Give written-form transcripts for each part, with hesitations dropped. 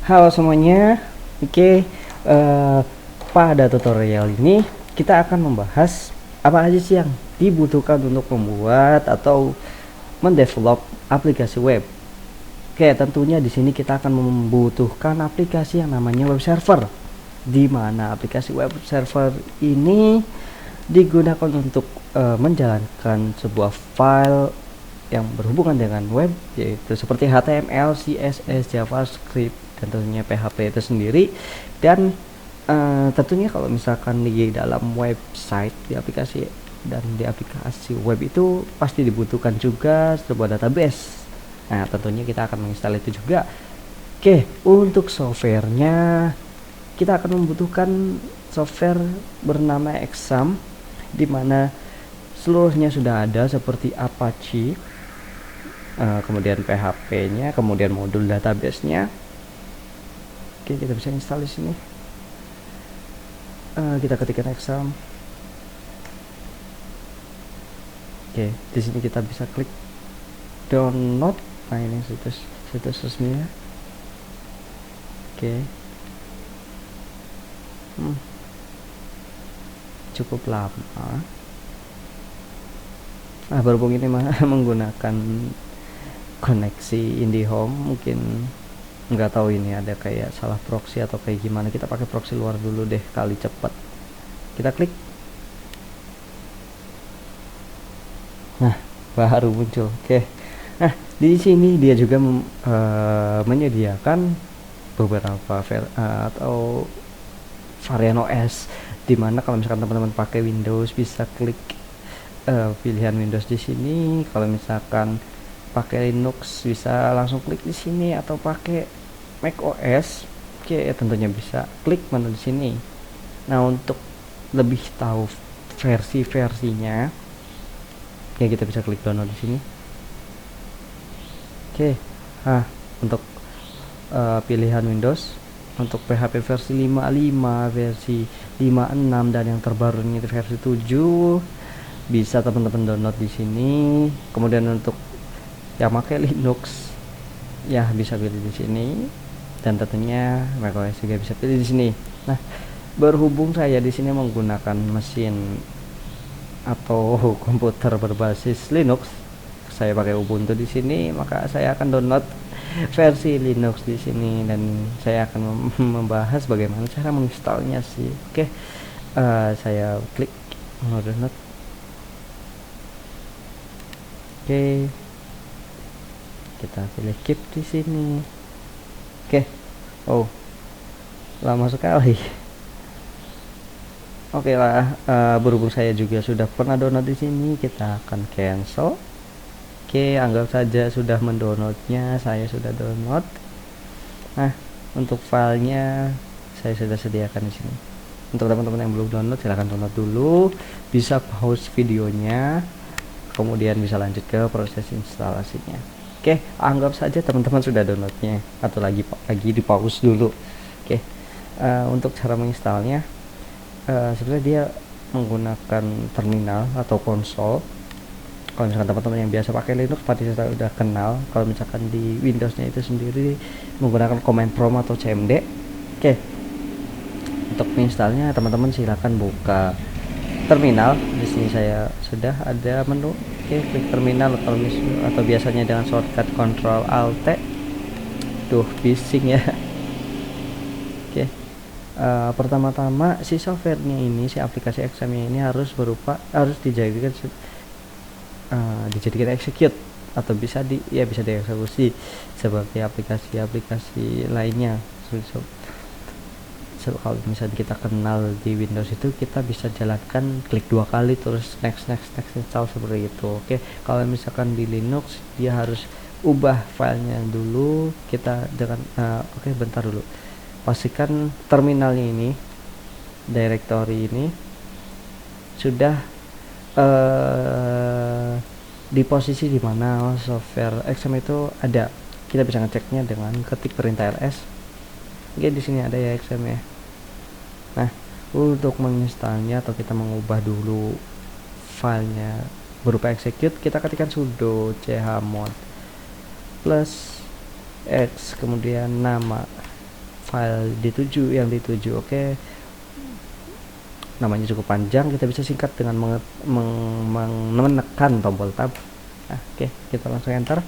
Halo semuanya, oke. eh, Pada tutorial ini kita akan membahas apa aja sih yang dibutuhkan untuk membuat atau mendevelop aplikasi web. Oke, tentunya di sini kita akan membutuhkan aplikasi yang namanya web server, di mana aplikasi web server ini digunakan untuk menjalankan sebuah file yang berhubungan dengan web, yaitu seperti HTML, CSS, JavaScript, dan tentunya PHP itu sendiri. Dan tentunya kalau misalkan di dalam website, di aplikasi dan di aplikasi web itu pasti dibutuhkan juga sebuah database. Nah, tentunya kita akan menginstal itu juga. Oke, untuk softwarenya kita akan membutuhkan software bernama Exam, di mana seluruhnya sudah ada seperti Apache, kemudian PHP-nya, kemudian modul database-nya. Oke, kita bisa install di sini. Kita ketikkan Exam. Oke, di sini kita bisa klik download. Nah, ini situs resminya. Oke. Cukup lama. Nah, berhubung ini menggunakan koneksi IndiHome, mungkin nggak tahu ini ada kayak salah proxy atau kayak gimana. Kita pakai proxy luar dulu deh, kali cepet. Kita klik. Nah, baru muncul. Oke. Nah, di sini dia juga menyediakan beberapa atau varian OS, dimana kalau misalkan teman-teman pakai Windows bisa klik pilihan Windows di sini. Kalau misalkan pakai Linux bisa langsung klik di sini, atau pakai Mac OS, oke, tentunya bisa klik menu di sini. Nah, untuk lebih tahu versi-versinya, ya kita bisa klik download di sini. Oke. Nah, untuk pilihan Windows, untuk PHP versi 5.5, versi 5.6, dan yang terbarunya itu versi 7, bisa teman-teman download di sini. Kemudian untuk yang pakai Linux, ya bisa pilih di sini, dan tentunya macOS juga bisa pilih di sini. Nah, berhubung saya di sini menggunakan mesin atau komputer berbasis Linux, saya pakai Ubuntu di sini, maka saya akan download versi Linux di sini, dan saya akan membahas bagaimana cara menginstalnya sih. Oke, saya klik download. Oke, kita pilih keep di sini. Oke. Oh, lama sekali. Oke lah, berhubung saya juga sudah pernah download di sini, kita akan cancel. Oke, anggap saja sudah mendownloadnya, saya sudah download. Nah, untuk filenya saya sudah sediakan di sini. Untuk teman-teman yang belum download, silahkan download dulu, bisa pause videonya, kemudian bisa lanjut ke proses instalasinya. Oke, anggap saja teman-teman sudah downloadnya, atau lagi di pause dulu. Oke, untuk cara menginstalnya, sebenarnya dia menggunakan terminal atau konsol. Kalau misalkan teman-teman yang biasa pakai Linux pasti sudah kenal. Kalau misalkan di Windowsnya itu sendiri menggunakan command prompt atau CMD. Oke, untuk menginstalnya teman-teman silahkan buka terminal. Di sini saya sudah ada menu. Oke, klik terminal, atau biasanya dengan shortcut Ctrl Alt T. Duh, bising ya. Oke, pertama-tama si softwarenya ini, si aplikasi Exam ini harus dijadikan execute, atau bisa dieksekusi seperti aplikasi-aplikasi lainnya. Kalau misalnya kita kenal di Windows itu, kita bisa jalankan klik 2 kali terus next install seperti itu. Oke, kalau misalkan di Linux dia harus ubah filenya dulu. Kita dengan oke, bentar dulu, pastikan terminalnya ini, directory ini sudah di posisi dimana software Exam itu ada. Kita bisa ngeceknya dengan ketik perintah ls. Oke, di sini ada ya Exam ya. Nah, untuk menginstalnya atau kita mengubah dulu filenya berupa execute, kita ketikkan sudo chmod plus x, kemudian nama file yang dituju. Oke, namanya cukup panjang, kita bisa singkat dengan menekan tombol tab. Oke, kita langsung enter.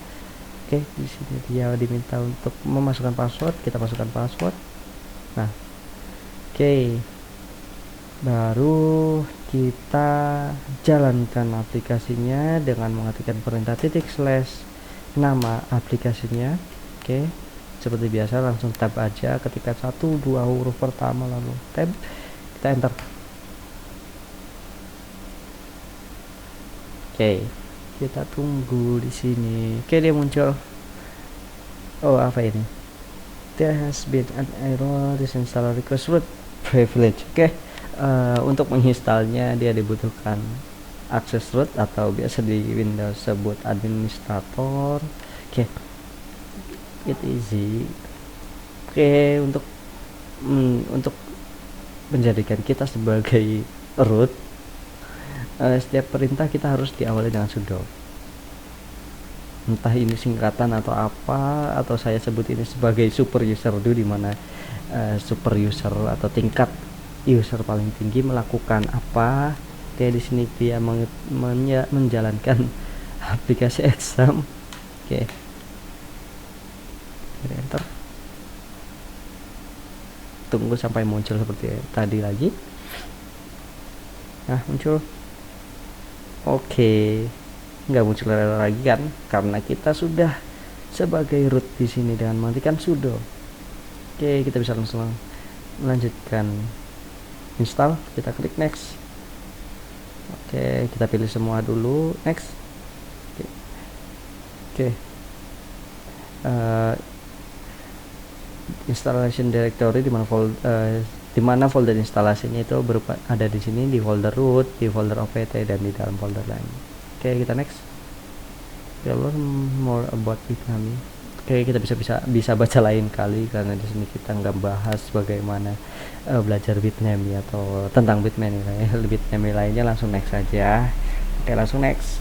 Oke, di sini dia diminta untuk memasukkan password, kita masukkan password. Nah, oke, baru kita jalankan aplikasinya dengan mengetikkan perintah / nama aplikasinya. Oke, seperti biasa langsung tab aja, ketika 1-2 huruf pertama lalu tab, kita enter. Oke, kita tunggu di sini. Oke, dia muncul. Oh, apa ini? There has been an error, this installer request root privilege. Oke, untuk menginstalnya dia dibutuhkan akses root atau biasa di Windows sebut administrator. Oke, it easy. Oke, untuk menjadikan kita sebagai root, setiap perintah kita harus diawali dengan sudo. Entah ini singkatan atau apa, atau saya sebut ini sebagai super user dulu, dimana super user atau tingkat user paling tinggi melakukan apa. Kayak di sini dia menjalankan aplikasi exam. Oke, enter, tunggu sampai muncul seperti tadi lagi. Nah, muncul. Oke, nggak muncul lagi kan, karena kita sudah sebagai root di sini dengan mengetikkan sudo. Oke, kita bisa langsung melanjutkan install. Kita klik next. Oke, kita pilih semua dulu, next. Oke. Installation directory di mana folder instalasinya itu berupa ada di sini, di folder root, di folder opt, dan di dalam folder lain. Oke, kita next. Learn more about Bitnami. Oke, kita bisa baca lain kali, karena di sini kita nggak bahas bagaimana belajar Bitnami atau tentang Bitnami lainnya. Langsung next saja. Oke, langsung next.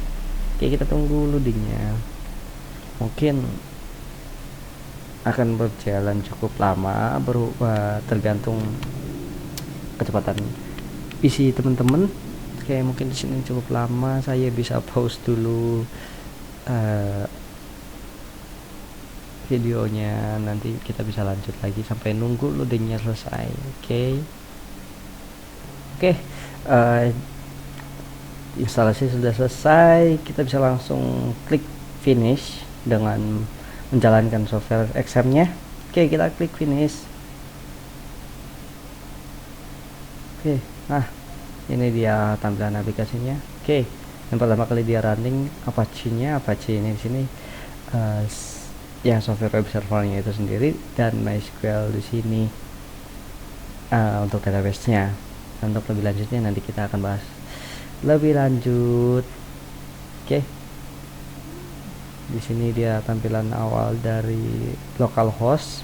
Oke, kita tunggu loadingnya. Mungkin akan berjalan cukup lama, tergantung kecepatan PC teman-teman. Oke, mungkin di sini cukup lama, saya bisa pause dulu videonya, nanti kita bisa lanjut lagi sampai nunggu loadingnya selesai. Oke, instalasi sudah selesai, kita bisa langsung klik finish dengan menjalankan software exam-nya. Oke, kita klik finish. Oke, nah ini dia tampilan aplikasinya. Oke, yang pertama kali dia running Apache ini di sini yang software web servernya itu sendiri, dan MySQL di sini untuk database-nya. Untuk lebih lanjutnya nanti kita akan bahas lebih lanjut. Oke, di sini dia tampilan awal dari localhost.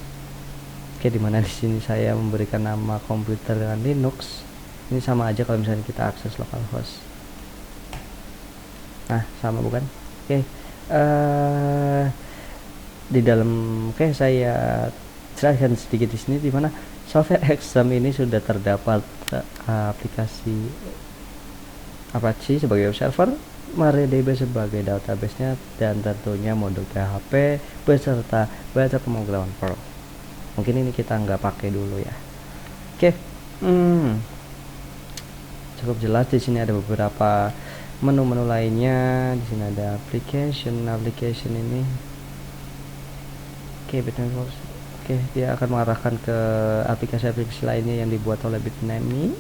Oke, dimana di sini saya memberikan nama komputer dengan Linux. Ini sama aja kalau misalnya kita akses localhost. Nah, sama bukan? Oke, di dalam, saya jelaskan sedikit di sini, dimana software exam ini sudah terdapat aplikasi Apache sebagai web server, MariaDB sebagai database-nya, dan tentunya modul PHP beserta bahasa pemrograman Perl. Mungkin ini kita nggak pakai dulu ya. Oke, cukup jelas. Di sini ada beberapa menu-menu lainnya. Di sini ada application ini. Oke, dia akan mengarahkan ke aplikasi-aplikasi lainnya yang dibuat oleh Bitnami.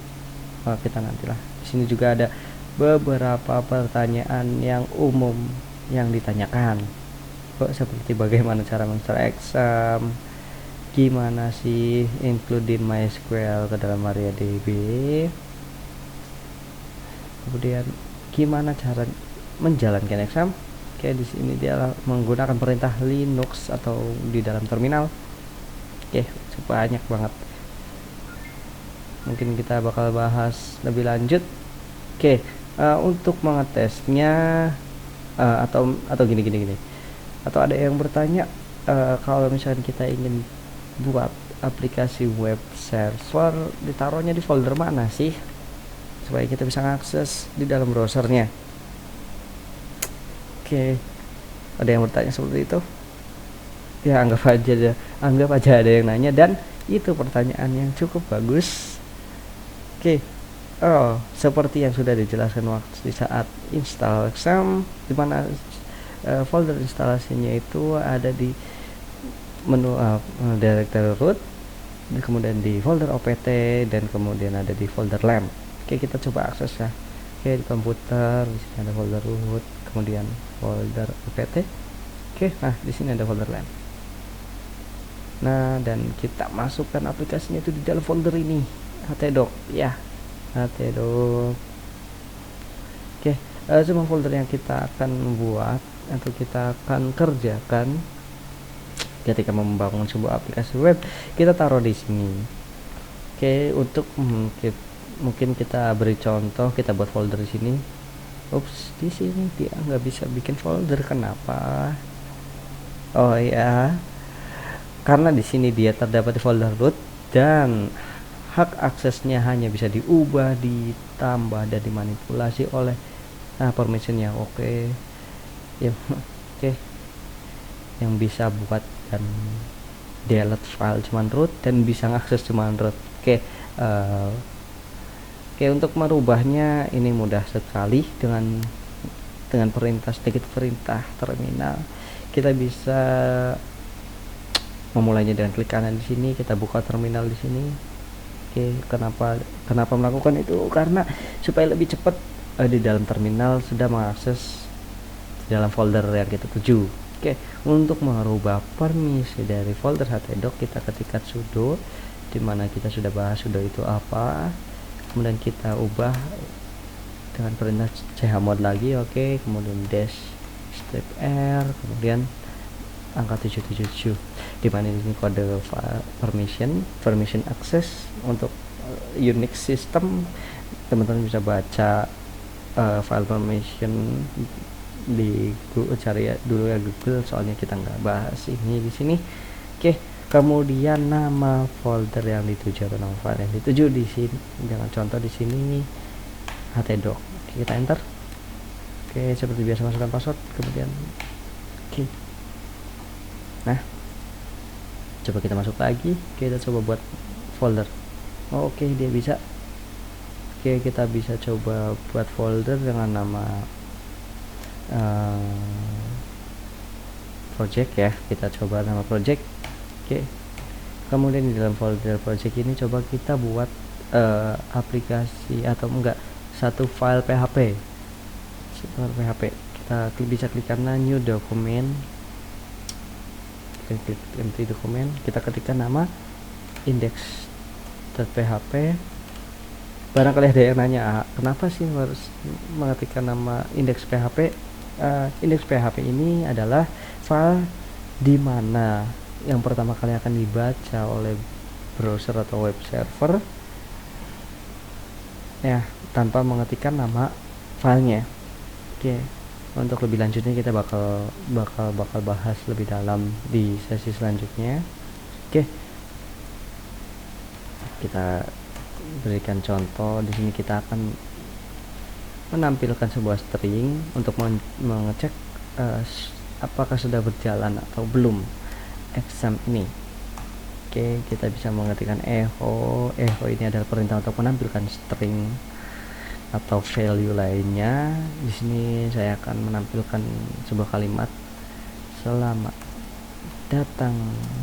Kita nantilah. Di sini juga ada beberapa pertanyaan yang umum yang ditanyakan, seperti bagaimana cara menginstall exam, gimana sih include MySQL ke dalam MariaDB, kemudian gimana cara menjalankan exam. Oke, di sini dia menggunakan perintah Linux atau di dalam terminal. Oke, banyak banget. Mungkin kita bakal bahas lebih lanjut. Oke, untuk mengetesnya atau gini, atau ada yang bertanya, kalau misalnya kita ingin buat aplikasi web server, ditaruhnya di folder mana sih supaya kita bisa akses di dalam browsernya? Oke, ada yang bertanya seperti itu? Ya, anggap aja ada yang nanya, dan itu pertanyaan yang cukup bagus. Oke. Oh, seperti yang sudah dijelaskan waktu di saat install XAMPP, di mana folder instalasinya itu ada di menu directory root, kemudian di folder opt, dan kemudian ada di folder lamp. Oke, kita coba akses ya. Oke, di komputer di sini ada folder root, kemudian folder opt. Oke, nah di sini ada folder lamp. Nah, dan kita masukkan aplikasinya itu di dalam folder ini, htdoc ya, htdoc. Oke, semua folder yang kita akan buat atau kita akan kerjakan ketika membangun sebuah aplikasi web, kita taruh di sini. Oke, untuk mungkin kita beri contoh, kita buat folder di sini. Ups, di sini dia nggak bisa bikin folder, kenapa? Oh ya, karena di sini dia terdapat di folder root dan hak aksesnya hanya bisa diubah, ditambah, dan dimanipulasi oleh permissionnya. Oke. Ya, oke. Yang bisa buat dan delete file cuman root, dan bisa ngakses cuman root. Oke. Oke, untuk merubahnya ini mudah sekali dengan sedikit perintah terminal. Kita bisa memulainya dengan klik kanan di sini, kita buka terminal di sini. Oke, kenapa melakukan itu? Karena supaya lebih cepat di dalam terminal sudah mengakses dalam folder yang kita tuju. Oke, untuk merubah permisi dari folder htdoc, kita ketikkan sudo, dimana kita sudah bahas sudo itu apa, kemudian kita ubah dengan perintah chmod lagi. Oke, kemudian dash strip r, kemudian angka 777, dimana ini kode permission access. Untuk Unix system, teman-teman bisa baca file permission di Google, cari ya dulu ya Google, soalnya kita nggak bahas ini di sini. Oke, kemudian nama folder yang dituju atau nama file yang dituju di sini, jangan contoh di sini htdoc. Oke, kita enter. Oke, seperti biasa masukkan password, kemudian oke. Nah, coba kita masuk lagi, kita coba buat folder. Oke, dia bisa. Oke, kita bisa coba buat folder dengan nama project ya, kita coba nama project. Oke, kemudian di dalam folder project ini coba kita buat aplikasi atau enggak satu file PHP. Kita bisa klik kanan new document, klik empty dokumen, kita ketikkan nama index.php. Barangkali ada yang nanya, kenapa sih harus mengetikkan nama index.php? Index.php ini adalah file di mana yang pertama kali akan dibaca oleh browser atau web server ya, tanpa mengetikkan nama filenya. Oke, untuk lebih lanjutnya kita bakal bahas lebih dalam di sesi selanjutnya. Oke, kita berikan contoh di sini. Kita akan menampilkan sebuah string untuk mengecek apakah sudah berjalan atau belum exam ini. Oke, kita bisa mengetikkan echo ini adalah perintah untuk menampilkan string atau value lainnya. Di sini saya akan menampilkan sebuah kalimat, selamat datang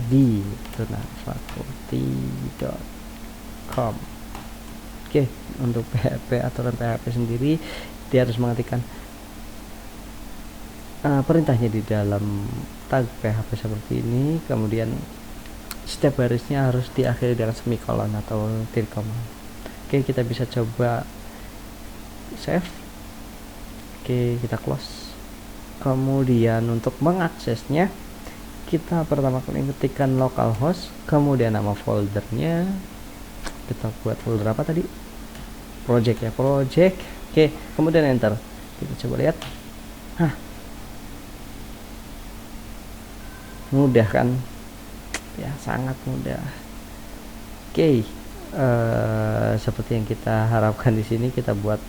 di tunafakulty.com. Oke, untuk PHP, aturan PHP sendiri, dia harus mengetikkan perintahnya di dalam tag PHP seperti ini, kemudian setiap barisnya harus diakhiri dengan semikolon atau titik koma. Oke, kita bisa coba save. Oke, kita close. Kemudian untuk mengaksesnya, kita pertama kali ketikkan localhost, kemudian nama foldernya kita buat folder apa tadi, project ya, project. Oke, kemudian enter. Kita coba lihat. Mudah kan? ya, sangat mudah. Oke, seperti yang kita harapkan di sini, kita buat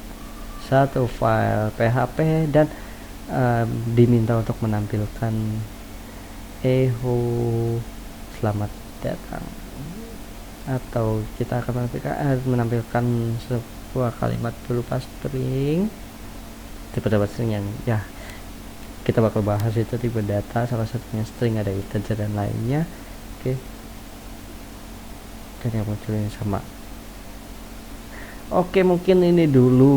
satu file PHP dan diminta untuk menampilkan eho selamat datang, atau kita akan menampilkan sebuah kalimat berupa string, tipe data string yang ya kita bakal bahas itu tipe data, salah satunya string, ada integer dan lainnya. Oke, dan yang muncul ini sama. Oke, mungkin ini dulu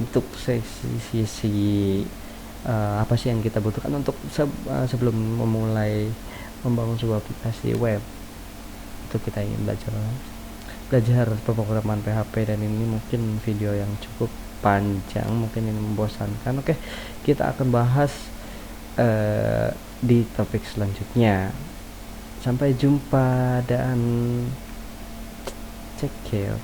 untuk sesi apa sih yang kita butuhkan untuk sebelum memulai membangun sebuah aplikasi web. Itu kita ingin belajar pemrograman PHP, dan ini mungkin video yang cukup panjang, mungkin ini membosankan. Oke, kita akan bahas di topik selanjutnya. Sampai jumpa dan check care.